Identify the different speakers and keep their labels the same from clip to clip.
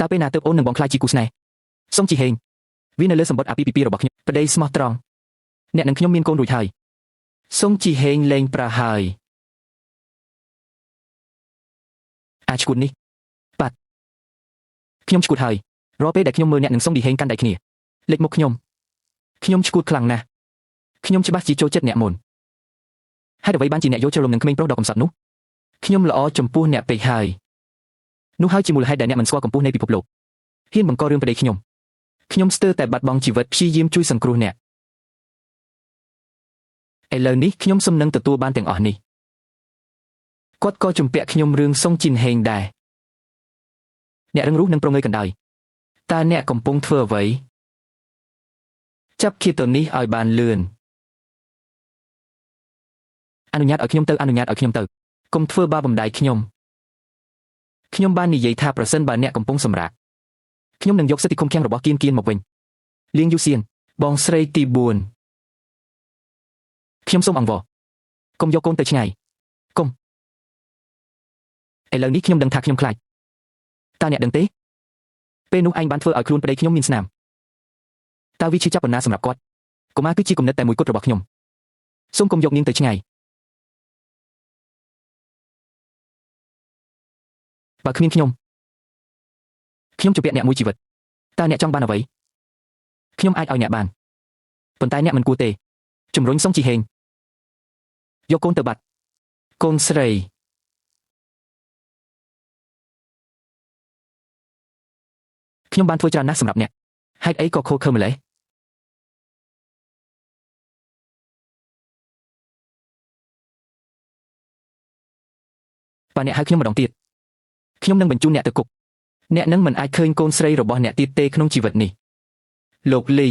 Speaker 1: តើពេលណាទើបអូននឹងបងខ្លាចជាគូស្នេហ៍សុំជីហេងវានៅលើសម្បត្តិអាពីពីរបស់ខ្ញុំប្តីស្មោះត្រង់អ្នកនឹងខ្ញុំមានកូនរួចហើយសុំជីហេងលេងប្រាហើយអាចឈួតនេះប៉ាត់ខ្ញុំឈួតហើយរាល់ពេលដែលខ្ញុំមើលអ្នកនឹងសុំជីហេងកាន់ដៃគ្នាលេចមុខខ្ញុំឈួតខ្លាំងណាស់ខ្ញុំច្បាស់ជាចូលចិត្តអ្នកមុនហើយអ្វីបានជាអ្នកយកជ្រលំនឹងក្មេងប្រុសដ៏កំសត់នោះខ្ញុំល្អចំពោះអ្នកពេកហើយនោះហើយជាមូលហេតុដែលអ្នកមិនស្គាល់កម្ពស់នៃពិភពលោកហ៊ានបង្ករឿងប្តីខ្ញុំស្ទើរតែបាត់បង់ជីវិតព្យាយាមជួយសង្គ្រោះអ្នកឥឡូវនេះខ្ញុំសំនឹងទទួលបានទាំងអស់នេះគាត់ក៏ជំពាក់ខ្ញុំរឿងសុងជីនហេងដែរអ្នករឹងរូសនឹងប្រងើយកណ្ដាលតើអ្នកកំពុងធ្វើអ្វីចាប់ឃាតនេះឲ្យបានលឿនអនុញ្ញាតឲ្យខ្ញុំទៅកុំធ្វើបាបបំដាយខ្ញុំបាននិយាយថាប្រសិនបើអ្នកកំពុងសម្រាកខ្ញុំនឹងយកសិទ្ធិឃុំឃាំងរបស់គៀនមកវិញលៀងយូសៀនបងស្រីទី4ខ្ញុំសូមអង្វរកុំយកកូនទៅឆ្ងាយកុំឥឡូវនេះខ្ញុំដឹងថាខ្ញុំខ្លាចតើអ្នកដឹងទេពេលនោះឯងបានធ្វើឲ្យខ្លួនប្តីខ្ញុំមានស្នាមតើវាឈឺចាប់ប៉ុណ្ណាសម្រាប់គាត់កុមារគឺជាគំនិតតែមួយគត់របស់ខ្ញុំសូមកុំយកនាងទៅឆ្ងាយបើគ្មានខ្ញុំជំពាក់អ្នកមួយជីវិតតើអ្នកចង់បានអ្វីខ្ញុំអាចឲ្យអ្នកបានប៉ុន្តែអ្នកមិនគួរទេជំរុញសុងជីហេងយកកូនទៅបាត់កូនស្រីខ្ញុំបានធ្វើច្រើនណាស់សម្រាប់អ្នកហេតុអីក៏ខូចខើម្ល៉េះបើអ្នកហៅខ្ញុំម្ដងទៀតខ្ញុំនឹងបញ្ជូនអ្នកទៅគុកអ្នកនឹងមិនអាចឃើញកូនស្រីរបស់អ្នកទៀតទេក្នុងជីវិតនេះលោកលី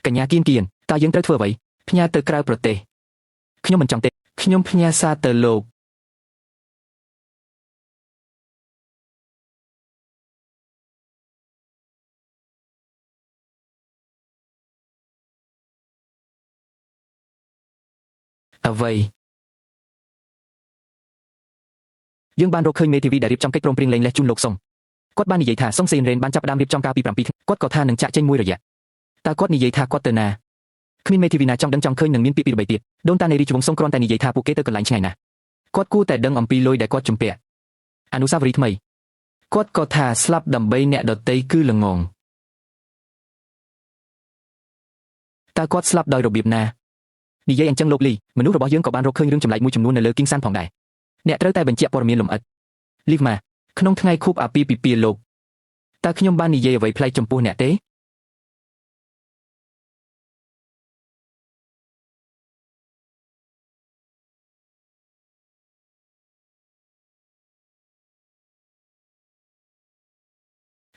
Speaker 1: កញ្ញាគៀនតើយើងត្រូវធ្វើអ្វីផ្ញើទៅក្រៅប្រទេសខ្ញុំមិនចង់ទេខ្ញុំផ្ញើសារទៅលោកអ្វីយើងបានរកឃើញមេធាវីដែលរៀបចំកិច្ចព្រមព្រៀងលែងលេះជូនលោកសុងគាត់បាននិយាយថាសុងសេនរ៉េនបានចាប់ផ្ដើមរៀបចំកាលពី7ថ្ងៃគាត់ក៏ថានឹងចាក់ចេញមួយរយៈតើគាត់និយាយថាគាត់ទៅណាគ្មានមេធាវីណាចង់ដឹងចង់ឃើញនឹងមានពាក្យពីរបីទៀតដូនតានៃរាជវង្សសុងគ្រាន់តែនិយាយថាពួកគេទៅកន្លែងឆ្ងាយណាស់គាត់គួរតែដឹងអំពីលុយដែលគាត់ជំពាក់អនុស្សាវរីយ៍ថ្មីគាត់ក៏ថាស្លាប់ដើម្បីអ្នកដតីគឺល្ងងតើគាត់ស្លាប់ដោយរបៀបណានិយាយអញ្ចឹងលោកលីមនុស្សរបស់យើងក៏បានរកឃើញរឿងចម្លែកមួយចំនួននៅលើគីងសានផងដែរអ្នកត្រូវតែបញ្ជាក់ព័ត៌មានលម្អិតលីវម៉ាក្នុងថ្ងៃខួបអាពាហ៍ពិពាហ៍លោកតើខ្ញុំបាននិយាយអ្វីប្លែកចំពោះអ្នកទេ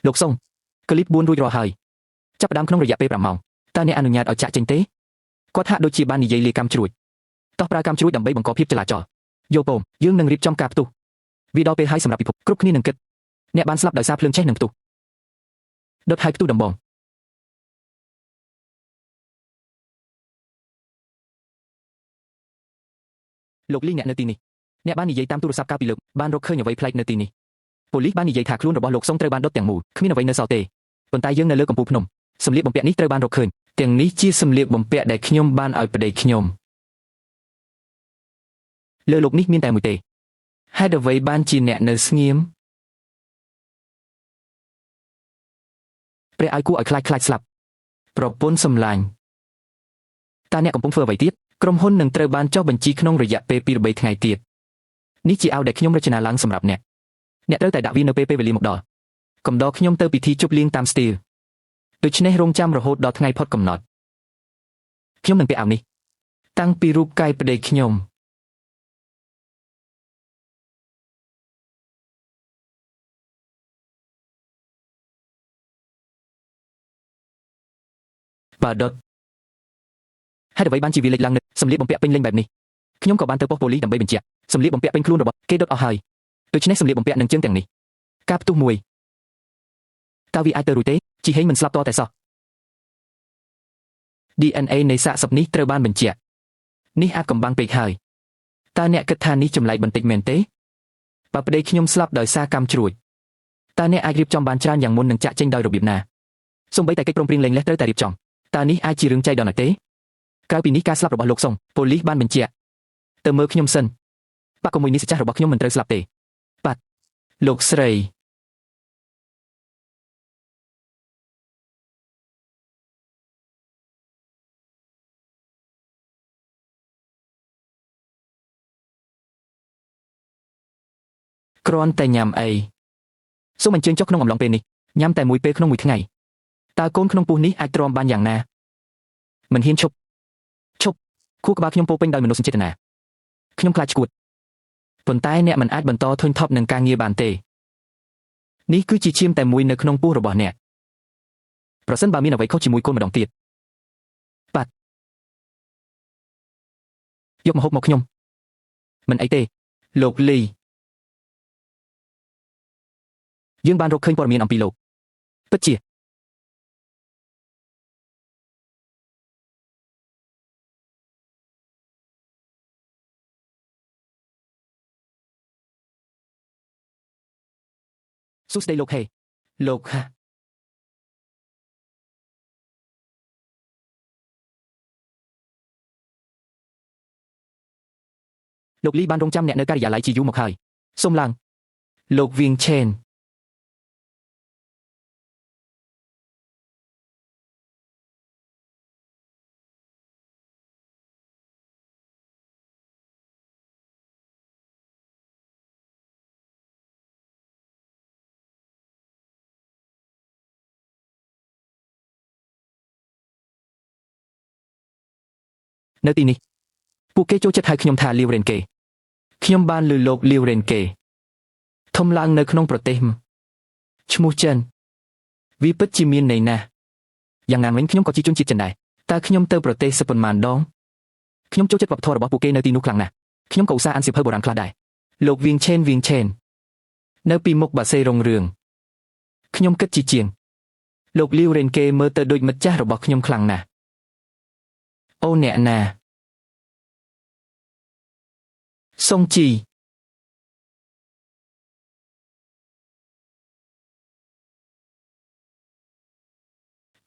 Speaker 1: លោកសុងក្លីប4រួចរាល់ហើយចាប់ផ្ដើមក្នុងរយៈពេល5ម៉ោងតើអ្នកអនុញ្ញាតឲ្យចាក់ចេញទេគាត់ហាក់ដូចជាបាននិយាយលាកម្មជ្រួចតោះប្រើកម្មជ្រួចដើម្បីបង្កភាពចលាចលយកពមយើងនឹងរៀបចំការផ្ទុះវាដល់ពេលហើយសម្រាប់ពិភពគ្រប់គ្នានឹងគិតអ្នកបានស្លាប់ដោយសារភ្លើងឆេះនឹងផ្ទុះដុតហើយផ្ទុះដំបងលោកលីអ្នកនៅទីនេះអ្នកបាននិយាយតាមទូរស័ព្ទកាលពីលើកបានរកឃើញអ្វីប្លែកនៅទីនេះប៉ូលីសបាននិយាយថាខ្លួនរបស់លោកសុងត្រូវបានដុតទាំងមូលគ្មានអ្វីនៅសល់ទេប៉ុន្តែយើងនៅលើកំពូលភ្នំសម្លៀកបំពាក់នេះត្រូវបានរកឃើញទាំងនេះជាសម្លៀកបំពាក់ដែលខ្ញុំបានឲ្យប្តីខ្ញុំលើលោកនេះមានតែមួយទេហេតុអ្វីបានជាអ្នកនៅស្ងៀមព្រះឲ្យគួរឲ្យខ្លាចស្លាប់ប្រពន្ធសម្លាញ់តើអ្នកកំពុងធ្វើអ្វីទៀតក្រុមហ៊ុននឹងត្រូវបានចុះបញ្ជីក្នុងរយៈពេល2-3ថ្ងៃទៀតនេះជាអាវដែលខ្ញុំរចនាឡើងសម្រាប់អ្នកត្រូវតែដាក់វានៅពេលវេលាមកដល់កំដរខ្ញុំទៅពិធីជប់លៀងតាមស្ទីលដូច្នេះរងចាំរហូតដល់ថ្ងៃផុតកំណត់ខ្ញុំនឹងពាក់អាវនេះតាំងពីរូបកាយប្តីខ្ញុំបាទដុតហេតុអ្វីបានជាវាលេចឡើងនៅសម្លៀកបំពាក់ពេញលេញបែបនេះខ្ញុំក៏បានទៅប៉ុស្តិ៍ប៉ូលីសដើម្បីបញ្ជាក់សម្លៀកបំពាក់ពេញខ្លួនរបស់គេដុតអស់ហើយដូច្នេះសម្លៀកបំពាក់នឹងជើងទាំងនេះការផ្ទុះមួយតើវាអាចទៅរួចទេជីហេងមិនស្លាប់តតែសោះ DNA នៃសាកសពនេះត្រូវបានបញ្ជាក់នេះអាចកំបាំងពេកហើយតើអ្នកគិតថានេះចម្លែកបន្តិចមែនទេបើប្តីខ្ញុំស្លាប់ដោយសារកម្មជ្រួចតើអ្នកអាចរៀបចំបានច្រើនយ៉ាងមុននឹងចាក់ចេញដោយរបៀបណាសូម្បីតែកិច្ចព្រមព្រៀងលែងលះត្រូវតែរៀបចំតើនេះអាចជារឿងចៃដន្យទេក្រៅពីនេះការស្លាប់របស់លោកសុងប៉ូលីសបានបញ្ជាក់ទៅមើលខ្ញុំសិនបកកុំមួយនេះសច្ចាស់របស់ខ្ញុំមិនត្រូវស្លាប់ទេបាទលោកស្រីគ្រាន់តែញ៉ាំអីសូមអញ្ជើញចុះក្នុងអំឡុងពេលនេះញ៉ាំតែមួយពេលក្នុងមួយថ្ងៃតើកូនក្នុងពោះនេះអាចទ្រាំបានយ៉ាងណាមិនហ៊ានឈប់ខួរក្បាលខ្ញុំពោពេញដោយមនោសញ្ចេតនាខ្ញុំខ្លាចឈួតប៉ុន្តែអ្នកមិនអាចបន្តធុញថប់នឹងការងារបានទេនេះគឺជាឈាមតែមួយនៅក្នុងពោះរបស់អ្នកប្រសិនបើមានអ្វីខុសជាមួយកូនម្ដងទៀតបាទយកម្ហូបមកខ្ញុំមិនអីទេលោកលីយើងបានរកឃើញព័ត៌មានអំពីលោកពិតជាសួស្តីលោកហេលោកហាលោកលីបានរងចាំអ្នកនៅការិយាល័យជាយូរមកហើយសូមឡើងលោកវៀងឆេននៅទីនេះពួកគេចូលចិត្តហៅខ្ញុំថាលីវរ៉េនកេខ្ញុំបានឮលោកលីវរ៉េនកេធំឡើងនៅក្នុងប្រទេសឈ្មោះចិនវាពិតជាមានន័យណាស់យ៉ាងណាមិញខ្ញុំក៏ជាជនជាតិចិនដែរតើខ្ញុំទៅប្រទេសសិប៉ុន្មានដងខ្ញុំចូលចិត្តវប្បធម៌របស់ពួកគេនៅទីនោះខ្លាំងណាស់ខ្ញុំក៏ឧស្សាហ៍អានសៀវភៅបុរាណខ្លះដែរលោកវៀងឆេននៅពីមុខបាសេរុងរឿងខ្ញុំគិតជាជាងលោកលីវរ៉េនកេមើលទៅដូចមិត្តចាស់របស់ខ្ញុំខ្លាំងណាស់អូអ្នកណាសុងជី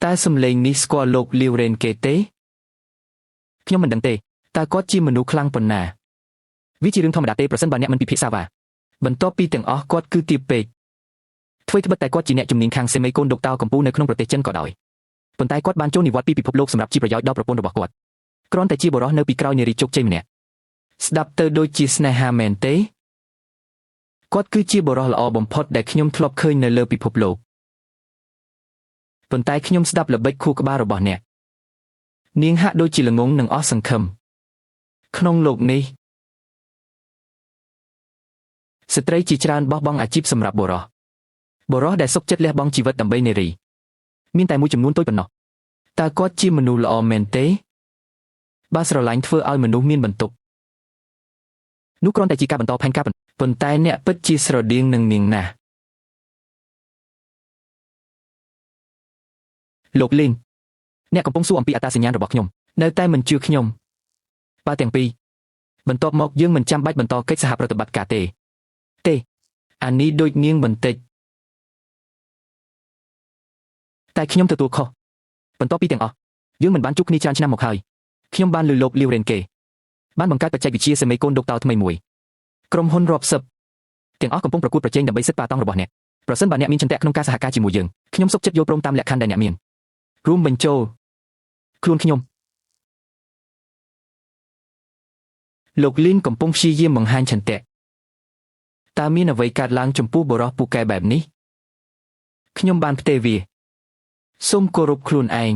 Speaker 1: តើសំឡេងនេះស្គាល់លោកលីវរ៉េនកេទេខ្ញុំមិនដឹងទេតើគាត់ជាមនុស្សខ្លាំងប៉ុណ្ណាវាជារឿងធម្មតាទេប្រសិនបើអ្នកមិនពិភាក្សាវ៉ាបន្ទាប់ពីទាំងអស់គាត់គឺទាបពេកធ្វើត្បិតតែគាត់ជាអ្នកជំនាញខាងសេមីកូនដុកតើកម្ពុជានៅក្នុងប្រទេសចិនក៏ដោយប៉ុន្តែគាត់បានចូលនិវត្តន៍ពីពិភពលោកសម្រាប់ជាប្រយោជន៍ដល់ប្រពន្ធរបស់គាត់គ្រាន់តែជាបុរសនៅពីក្រោយនារីជោគជ័យម្នាក់ស្ដាប់ទៅដូចជាស្នេហាមែនទេគាត់គឺជាបុរសល្អបំផុតដែលខ្ញុំធ្លាប់ឃើញនៅលើពិភពលោកប៉ុន្តែខ្ញុំស្ដាប់ល្បិចខួរក្បាលរបស់អ្នកនាងហាក់ដូចជាល្ងងនិងអស់សង្ឃឹមក្នុងលោកនេះស្ត្រីជាច្រើនបោះបង់អាជីពសម្រាប់បុរសដែលសុខចិត្តលះបង់ជីវិតដើម្បីនារីមានតែមួយចំនួនតូចប៉ុណ្ណោះតើគាត់ជាមនុស្សល្អមែនទេបើស្រឡាញ់ធ្វើឲ្យមនុស្សមានបន្ទុកនោះគ្រាន់តែជាការបន្តផែនការប៉ុន្តែអ្នកពិតជាស្រដៀងនឹងនាងណាស់លោកលីនអ្នកកំពុងសួរអំពីអត្តសញ្ញាណរបស់ខ្ញុំនៅតែមិនជឿខ្ញុំបើទាំងពីរបន្ទាប់មកយើងមិនចាំបាច់បន្តកិច្ចសហប្រតិបត្តិការទេអានេះដូចនាងបន្តិចតែខ្ញុំទទួលខុសបន្ទាប់ពីទាំងអស់យើងមិនបានជួបគ្នាច្រើនឆ្នាំមកហើយខ្ញុំបានលើលោកលីវរ៉េនកេបានបង្កើតបច្ចេកវិទ្យាសេមីកូនដុកតើថ្មីមួយក្រុមហ៊ុនរាប់សិបទាំងអស់កំពុងប្រកួតប្រជែងដើម្បីសិទ្ធិប៉ាតង់របស់អ្នកប្រសិនបើអ្នកមានចន្ទៈក្នុងការសហការជាមួយយើងខ្ញុំសុខចិត្តយល់ព្រមតាមលក្ខខណ្ឌដែលអ្នកមានរួមបញ្ចូលខ្លួនខ្ញុំលោកលីនកំពុងព្យាយាមបង្ហាញឆន្ទៈតើមានអ្វីកើតឡើងចំពោះបុរសពូកែបែបនេះខ្ញុំបានផ្ទេរវាសូមគោរពខ្លួនឯង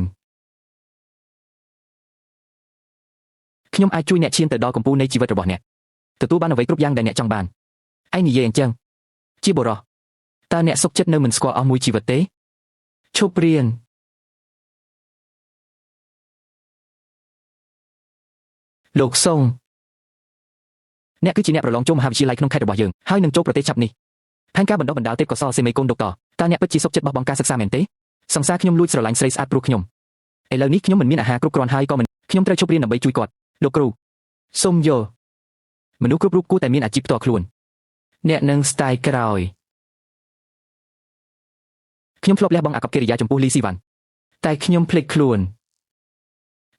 Speaker 1: ខ្ញុំអាចជួយអ្នកឈានទៅដល់កំពូលនៃជីវិតរបស់អ្នកទទួលបានអ្វីគ្រប់យ៉ាងដែលអ្នកចង់បានឯងនិយាយអញ្ចឹងជាបុរសតើអ្នកសុខចិត្តនៅមិនស្គាល់អស់មួយជីវិតទេឈប់រៀនលោកសុងអ្នកគឺជាអ្នកប្រឡងចូលមហាវិទ្យាល័យក្នុងខេត្តរបស់យើងហើយនឹងចូលប្រទេសឆាប់នេះផែនការបណ្ដុះបណ្ដាលទេពកោសល្យសេមីកូនដុកតើអ្នកពិតជាសុខចិត្តបោះបង់ការសិក្សាមែនទេសង្សារខ្ញុំលួចស្រឡាញ់ស្រីស្អាតព្រោះខ្ញុំ ឥឡូវនេះខ្ញុំមិនមានអាហារគ្រប់គ្រាន់ហើយក៏មិនខ្ញុំត្រូវឈប់រៀនដើម្បីជួយគាត់លោកគ្រូសូមយល់មនុស្សគ្រប់រូបគួរតែមានអាជីពផ្ទាល់ខ្លួនអ្នកនឹងស្ទាយក្រោយខ្ញុំធ្លាប់លះបង់អាកប្បកិរិយាចំពោះលីស៊ីវ៉ាន់តែខ្ញុំភ្លេចខ្លួន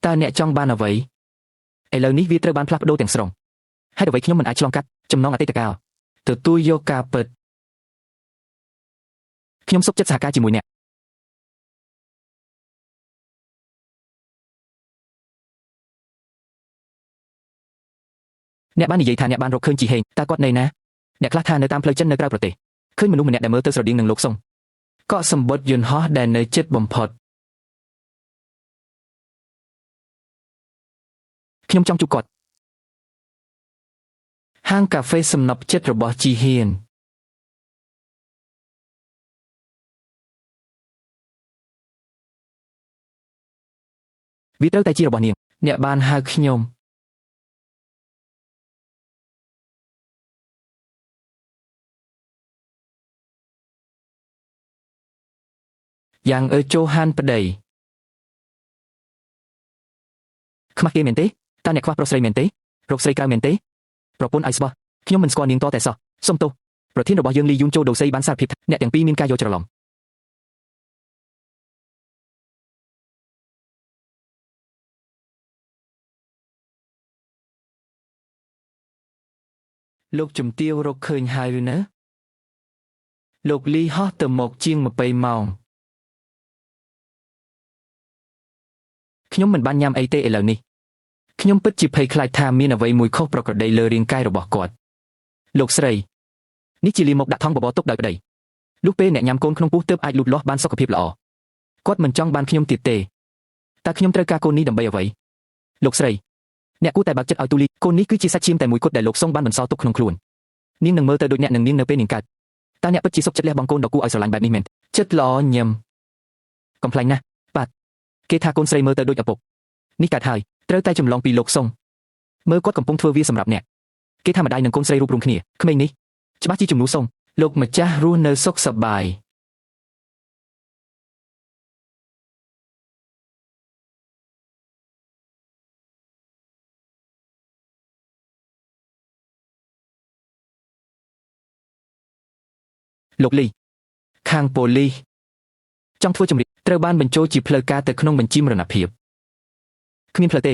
Speaker 1: តើអ្នកចង់បានអ្វីឥឡូវនេះវាត្រូវបានផ្លាស់ប្ដូរទាំងស្រុងហេតុអ្វីខ្ញុំមិនអាចឆ្លងកាត់ចំណងអតីតកាលទទួលយកការពិតខ្ញុំសុខចិត្តសហការជាមួយអ្នកអ្នកបាននិយាយថាអ្នកបានរកឃើញជីហេងតើគាត់នៅណាអ្នកខ្លះថានៅតាមផ្លូវចិននៅក្រៅប្រទេសឃើញមនុស្សម្នាក់ដែលមើលទៅស្រដៀងនឹងលោកសុងកក់សម្បត្តិយន្តហោះដែលនៅជិតបំផុតខ្ញុំចង់ជួបគាត់ហាងកាហ្វេសំណប់ចិត្តរបស់ជីហៀនវាត្រូវតែជារបស់នាងអ្នកបានហៅខ្ញុំយ៉ាងចូលហានប្តីខ្មាស់គេមែនទេតើអ្នកខ្វះប្រុសស្រីមែនទេរកស្រីក្រៅមែនទេប្រពន្ធឲ្យស្បោះខ្ញុំមិនស្គាល់នាងតតែសោះសុំទោសប្រធានរបស់យើងលីយូនជូដូសីបានសារភាពថាអ្នកទាំងពីរមានការយល់ច្រឡំលោកជំទាវរកឃើញហើយឬនៅលោកលីហោះទៅមកជាង20ម៉ោងខ្ញុំមិនបានញ៉ាំអីទេឥឡូវនេះខ្ញុំពិតជាភ័យខ្លាចថាមានអ្វីមួយខុសប្រក្រតីលើរាងកាយរបស់គាត់លោកស្រីនេះជាលីមកដាក់ថង់បបរទុកដោយក្តីលុះពេលអ្នកញ៉ាំកូនក្នុងពោះទើបអាចលូតលាស់បានសុខភាពល្អគាត់មិនចង់បានខ្ញុំទៀតទេតើខ្ញុំត្រូវការកូននេះដើម្បីអ្វីលោកស្រីអ្នកគួរតែបើកចិត្តឲ្យទូលីកូននេះគឺជាសាច់ឈាមតែមួយគត់ដែលលោកសុងបានបន្សល់ទុកក្នុងខ្លួននាងនឹងមើលទៅដូចអ្នកនឹងនាងនៅពេលនាងកើតតើអ្នកពិតជាសុខចិត្តលះបង់កូនដ៏គួរឲ្យស្រឡាញ់បែបនេះមែនចិត្តល្អញឹមកំ pl ែងណាស់បាទគេថាកូនស្រីមើលទៅដូចឪពុកនេះកើតហើយត្រូវតែចម្លងពីលោកសុងមើលគាត់កំពុងធ្វើវាសម្រាប់អ្នកគេថាម្ដាយនិងកូនស្រីរួបរวมគ្នាក្មេងនេះច្បាស់ជាជំនួសសុងលោកម្ចាស់រស់នៅសុខសប្បាយលោកលីខាងប៉ូលីសចង់ធ្វើជំរាបត្រូវបានបញ្ចូលជាផ្លូវការទៅក្នុងបញ្ជីមរណភាពគ្មានផ្លូវទេ